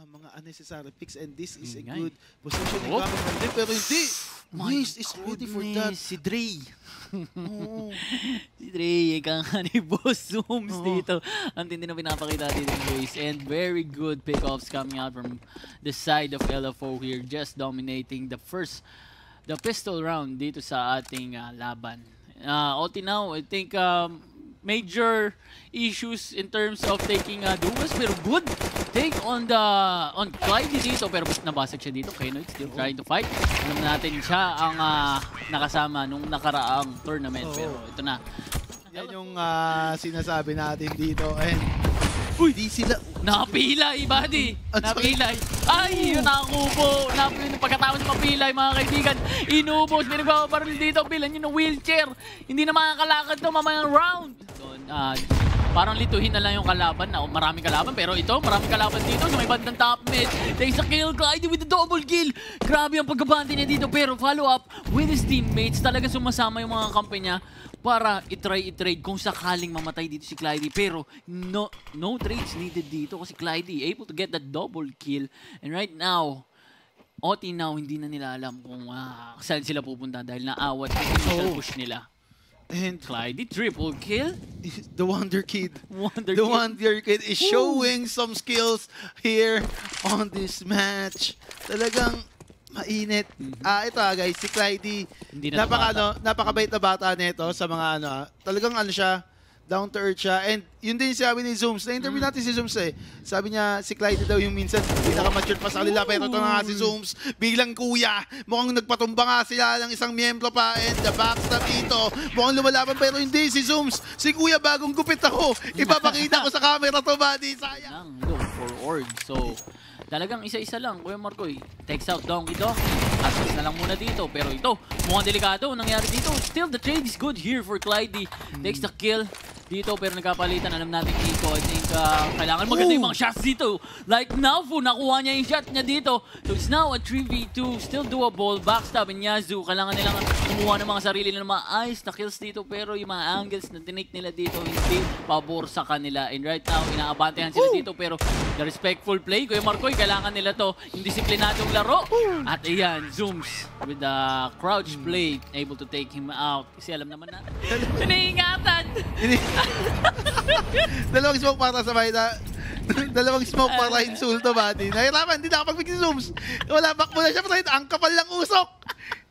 mga unnecessary picks and this is a good positioning coming from them. Pero hindi! Moist is ready for that. Si Dre. Si Dre, ika nga ni Boss Zooms dito. Ang tindi na pinapakita dito ng Waze. And very good pickoffs coming out from the side of LFO here. Just dominating the pistol round dito sa ating laban. Ulti now, I think major issues in terms of taking duels, pero good take on Clyde dito, pero nabasag siya dito. Kenoid still trying to fight. Alam natin siya ang nakasama nung nakaraang tournament, pero ito na. Yan yung sinasabi natin dito, and di sila napilay, buddy! Napilay! Ay! Yun nakakupo! Pagkatapos mapilay, mga kaibigan, inubos! May nagpapaparil dito, bilan yun ng wheelchair! Hindi na makakalakad to mamayang round! Parang lituhin na lang yung kalaban. Maraming kalaban, pero ito, maraming kalaban dito sa may bandang top mid. Takes a kill, Clyde with the double kill! Grabe ang pagkabante niya dito, pero follow up with his teammates. Talaga sumasama yung mga kampe niya para i-trade kung sakaling mamatay dito si Clyde. Pero no trades needed dito kasi Clyde able to get that double kill. And right now, OT now, hindi na nila alam kung saan sila pupunta dahil naawat yung initial push nila. And Clyde, triple kill? The Wonder Kid. The Wonder Kid is showing some skills here on this match. Talagang mainit. Ito guys, si Clyde, napakabait na bata nito sa mga talagang siya, down to earth siya. And yun din sabi ni Zooms. Na-interview natin si Zooms eh. Sabi niya, si Clyde daw yung minsan pinaka-mature pa sa kanila. Pero ito na nga si Zooms. Biglang kuya. Mukhang nagpatumba nga sila ng isang miyembro pa. And the backstab dito. Mukhang lumalaban pero hindi si Zooms. Si kuya bagong gupit ako. Ipapakita ko sa camera to, buddy. Sayang. Look forward. So, talagang isa-isa lang, Kuya Marcoy. Takes out Donkey Donkey. Assist na lang muna dito. Pero ito, mukhang delikado nangyari dito. Still, the trade is good here for Clyde. Takes the kill dito, pero nagkapalitan. Alam natin dito, I think kailangan maganda yung mga shots dito. Like Nafu, nakuha niya yung shot niya dito. So it's now a 3v2. Still doable. Backstab and Yazoo. Kailangan nilang kumuha ng mga sarili ng mga ice na kills dito. Pero yung mga angles na tinake nila dito, hindi pabor sa kanila. And right now, inaabantehan sila dito. Pero the respectful play, Kuya Marcoy, kailangan nila to. Yung disiplinadong laro. At ayan, Zooms with the crouch play, able to take him out. Kasi alam naman natin, iniingatan! Dalawang smoke para sa Maida. Dalawang smoke para insulto, buddy. Nahirapan, hindi nakapag-pick si Zooms. Wala, back mo na siya. Ang kapal lang usok.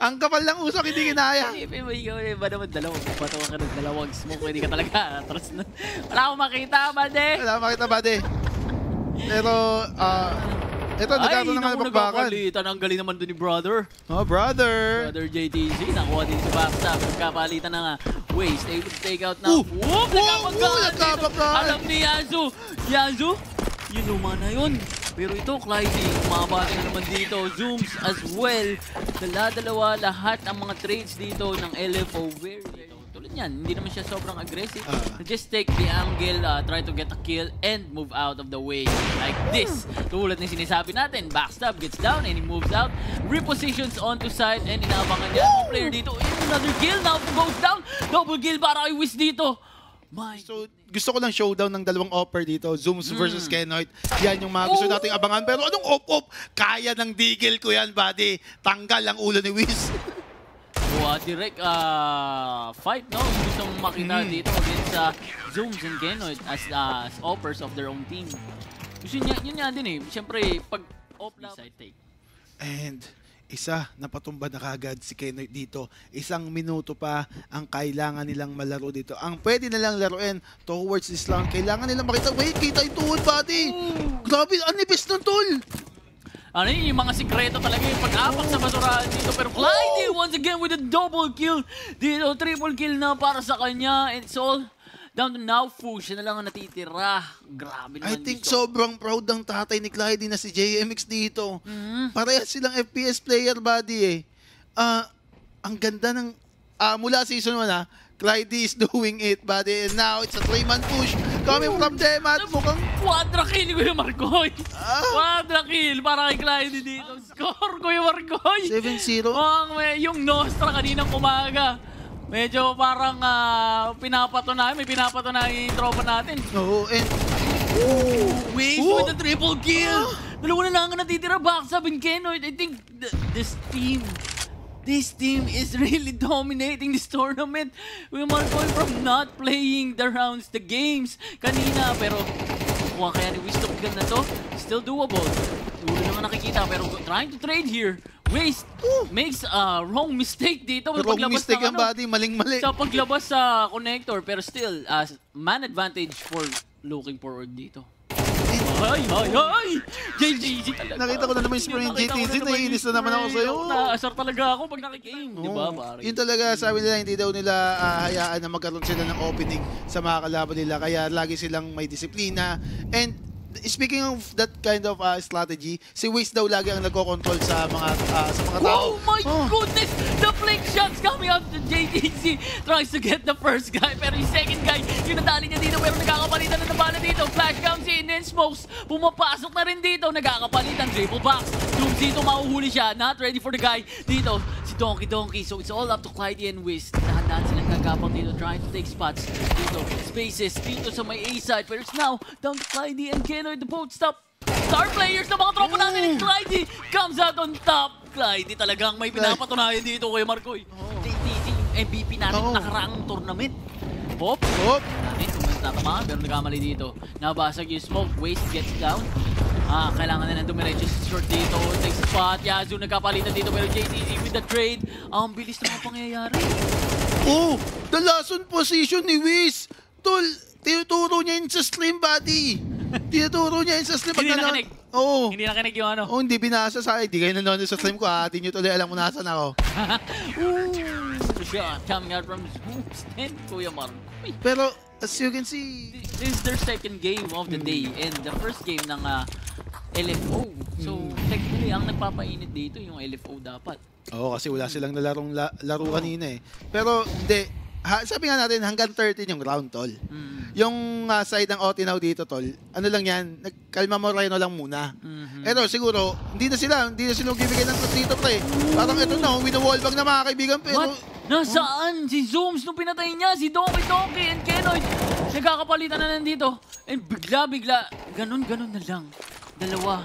Ang kapal lang usok, hindi kinaya. Iba naman patawa ka ng dalawang smoke. Hindi ka talaga atras na. Wala akong makita, buddy. Wala akong makita, buddy. Pero, ito, nagkaroon na nga bakbakan. Ang galing naman doon ni Brother. Oh, Brother. Brother JTZ, nakuha din sa backstab. Nagkapalitan na nga. Waste, able to take out now. Whoop! Nagkapagkaan! Alam ni Yazoo. Yazoo? Yun luma na yun. Pero ito, Clyde, umabati na naman dito. Zooms as well. Dala-dalawa lahat ang mga trades dito ng LFO. Tulad yan, hindi naman siya sobrang aggressive. Just take the angle, try to get a kill, and move out of the way. Like this. Tulad ng sinasabi natin, backstab, gets down, and he moves out. Repositions onto side, and inaabangan niya ang player dito. Another kill, now goes down. Double kill para kay Wiz dito. So, gusto ko lang showdown ng dalawang offer dito. Zooms versus Kenoid. Yan yung mga gusto nating abangan. Pero anong op-op? Kaya ng digil ko yan, buddy. Tanggal ang ulo ni Wiz. Direct fight, no? Gusto mong makita dito against Zooms and Kenoid as offers of their own team. Gusto niya, yun nga din eh. Siyempre, pag side take. And isa, napatumba na kagad si Kenoid dito. 1 minuto pa ang kailangan nilang malaro dito. Ang pwede nilang laruin towards this round, kailangan nilang makita. Wait, kita yung tuhod, buddy! Grabe, anipis ng tool! Ano yung mga sikreto talaga yung pag-apak sa basurahan dito. Pero Clyde once again with a double kill. Dito, triple kill na para sa kanya. It's all down to Nafu. Siya na lang ang natitira. Grabe naman I think sobrang proud ng tatay ni Clyde na si JMX dito. Parehas silang FPS player, buddy eh. Ang ganda ng... mula season 1 Clyde is doing it, buddy. And now it's a 3-man push coming from Demat. Mukhang quadra kill, Kuya Marcoy. Quadra kill para kay Clyde dito. Score, Kuya Marcoy. 7-0. Yung Nostra kaninang umaga. Medyo parang pinapatunayan. May pinapatunayan yung tropa natin. Oo, and... Waste with the triple kill. Dalawa na lang ang natitira. Backstab and Kenoid. I think this team is really dominating this tournament. We are going from not playing the rounds, the games kanina. Pero kuha kaya ni Wisdom kill na to. Still doable. Ulo naman nakikita pero trying to trade here. Waste makes a wrong mistake dito. Wrong mistake ang body, maling-mali. Sa paglabas sa connector, pero still, man advantage for looking forward dito. Ay! JTZ talaga. Nakita ko na naman yung spray ng JTZ, naiinis na naman ako sa'yo. Naasar talaga ako pag nakigame, di ba pare? Yun talaga, sabi nila, hindi daw nila hayaan na magkaroon sila ng opening sa mga kalaban nila. Kaya lagi silang may disiplina. And speaking of that kind of strategy, si Waze daw lagi ang nagko-control sa mga tao. Oh my goodness! The flick shots coming out to JTC. Tries to get the first guy, pero yung second guy, yung nadali niya dito, pero nagkakapalitan na ng bala dito. Flash comes in, then smokes. Pumapasok na rin dito, nagkakapalitan. Triple box. Dooms dito, mauhuli siya. Not ready for the guy. Dito, si Donkey. So it's all up to Clyde and Wiz. Dahan-dahan silang gagapang dito, trying to take spots. Dito, spaces. Dito sa may A side, pero it's now down to Clyde and Kenoid. The boat stop. Star players na mga tropa natin, and Clyde comes out on top. Clyde talagang may pinapatunayan dito kay Marcoy. JTC yung MVP natin nakaraang tournament. Pop. Natin kung mas tatamaan, pero nagkamali dito. Nabasag yung smoke. Waste gets down. Kailangan na dumiretso sa short dito. Takes the spot. Yazoo nagkapalitan dito, pero JTC with the trade. Ang bilis na mga pangyayari. The last on position ni Wiz. Tol, tinuturo niya yun sa slim body. Tinuturo niya yun sa slim. Hindi nakinig. Oo. Hindi nakinig yung ano. Hindi binasa sa akin. Hindi kayo nanonood sa slim ko. Hindi nyo tuloy alam kung nasan ako. Shot coming out from Smoops and Kuya Marcoy. Pero, as you can see, this is their second game of the day and the first game ng LFO. So, technically, ang nagpapainit dito yung LFO dapat. Oo, kasi wala silang nalarong laro kanina eh. Pero, hindi. Sabi nga natin, hanggang 13 yung round, tol. Yung side ng Otinaw dito, tol, ano lang yan, kalma mo Rhino lang muna. Eto, siguro, hindi na sila magbibigay ng shot dito, pre. Parang ito na, wino-wallbang na mga kaibigan, pero... What? Nasaan? Si Zooms nung pinatay niya, si Donkey and Kenoid. Nagkakapalitan na nandito. And bigla, ganun na lang. Dalawa.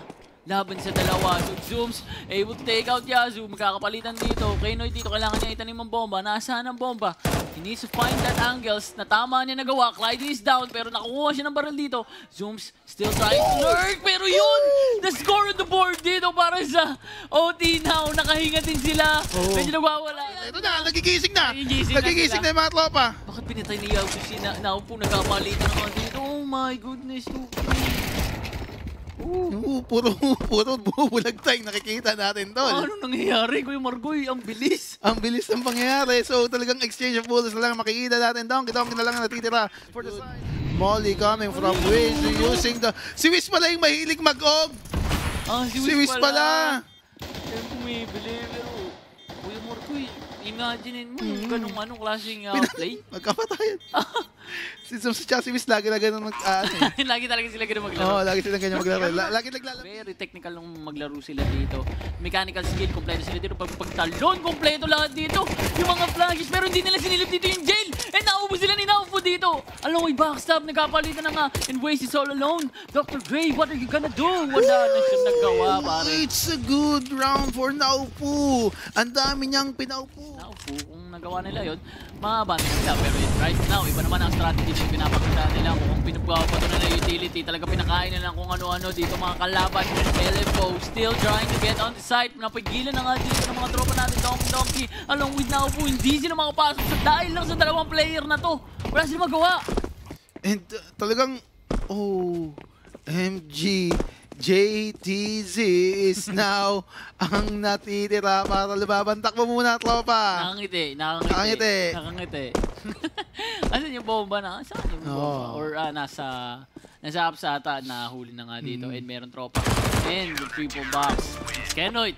Laban sa dalawa. So Zooms able to take out Yazoo. Magkakapalitan dito. Kenoid dito. Kailangan niya itanim ang bomba. Nasaan ang bomba? He needs to find that angles. Na tama niya nagawa. Clyde is down. Pero nakukuha siya ng barrel dito. Zooms still trying to lurk. Pero yun! The score on the board dito para sa OT now. Nakahinga din sila. Medyo nagwawala. Ito na, nagigising na. Nagigising na yung mga tropa. Bakit pinatay ni Yazoo si Naupo? Nagkakapalitan naman dito. Oh my goodness. Puro bubulag tayong nakikita natin, tol. Ano nangyayari, Kuya Marcoy? Ang bilis. Ang bilis ng pangyayari. So talagang exchange of bullets na lang makikita natin. Donkey na lang ang natitira for the side. Molly coming from Wiz using the... Si Wiz pala yung mahilig mag-og. Si Wiz pala. Yan bumibili, pero Kuya Marcoy, imagine mo yung ganong klaseng play. Magkapatayan. Si Wiz lagi na ganun Lagi talaga sila ganun maglaro. Oo, lagi sila ganun maglaro. Lagi naglalaro. Very technical nung maglaro sila dito. Mechanical skill, kompleto sila dito. Pagtalon, kompleto lahat dito. Yung mga flashes, pero hindi nila sinilip dito yung jail. And naubos sila ni Naupo dito. Alam mo, backstab, nagkapalitan na nga. And Waze is all alone. Dr. Dre, what are you gonna do? Wala na siyang nagawa, pare. It's a good round for Naupo. Ang dami niyang pinaupo. Naupo, kung nagawa nila yun, maabante sila. Pero right now, iba naman ang strategy na pinapakita nila. Kung pinagpapato na ng utility, talaga pinakain na lang kung ano-ano dito mga kalaban. LFO still trying to get on the site. Napigilan na nga dito ng mga tropa natin, Donkey. Along with Naupo, hindi sila makapasok dahil lang sa dalawang player na to. Wala sila magawa. And talagang, MG, JTZ is now ang natitira para lumaban. Takbo muna, tropa. Nakangiti. Asan yung bomba na? Saan yung bomba? Or nasa apps ata na huli na nga dito. And meron tropa. And the triple box. It's Kenoid.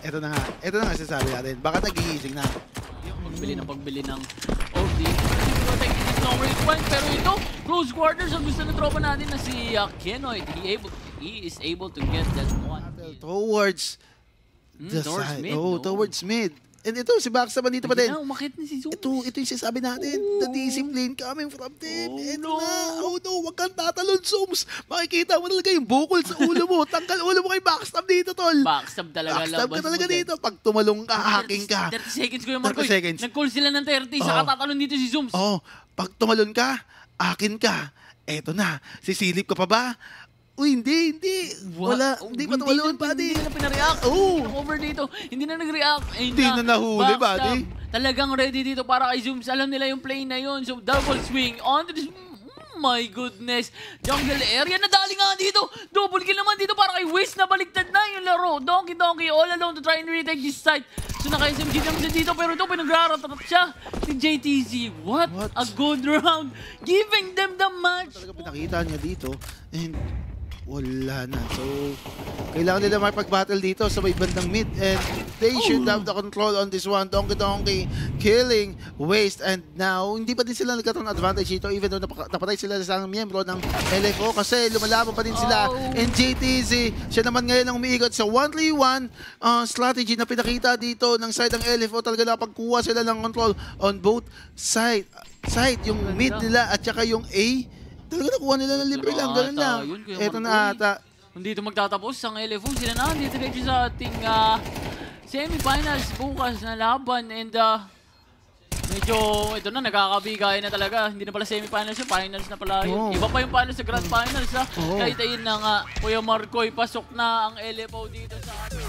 Ito na nga sinasabi natin. Baka nagigising na. Pagbili ng OD. Pero ito, close quarters ang gusto ng tropa natin na si Kenoid. He is able to get that one. Towards the side. Mid. Towards mid. And ito, si Backstab dito pa din. Ayun na, umakit na si Zooms. Ito yung sinasabi natin. The discipline coming from them. Oh, Ito no. na. Oh no, wag kang tatalon, Zooms. Makikita mo talaga yung bukol sa ulo mo. Tanggal ulo mo kay Backstab dito, tol. Backstab talaga. Backstab ka labas talaga mo dito. Pag tumalong ka, hacking ka. 30 seconds ko yung Marco. 30 seconds. Nag-call sila ng 30. Saka tatalon dito si Zooms. Oh, pag tumalon ka, akin ka. Eto na. Sisilip ka pa ba? Uy, hindi. Wala. Hindi pa tumalon, buddy. Hindi na pinareact. Oh. Over dito. Hindi na nag-react. Ayun Hindi na nahuli, Backstab. buddy. Talagang ready dito para kay Zooms. Alam nila yung play na yun. So, double swing onto this. My goodness. Jungle area. Nadali nga dito. Double kill naman dito para kay Wiz. Nabaligtad na yung laro. Donkey all alone to try and retake this site. So, naka-SMG naman siya dito. Pero ito, pinagraratat siya ni JTZ. What a good round. Giving them the match. Talaga pinakita niya dito. And wala na. So, kailangan nila makipag-battle dito sa may bandang mid. And they should have the control on this one. Donkey killing Waste. And now, hindi pa din sila nagkataon advantage dito even though napatay sila sa isang miyembro ng LFO kasi lumalaban pa din sila. And JTZ, siya naman ngayon ang umiikot sa 1-3-1 strategy na pinakita dito ng side ng LFO. Talaga napagkuha sila ng control on both side. Yung mid nila at saka yung A. Talaga nakuha nila ng libre lang, ganun lang. Eto na ata. Kung dito magtatapos ang LFO, sila na dito diretso sa ating semifinals bukas na laban. And medyo, ito na, nakakabigay na talaga. Hindi na pala semifinals yun, finals na pala yun. Iba pa yung finals sa grand finals ha. Kahit ayun na nga, Kuya Marcoy, pasok na ang LFO dito sa atin.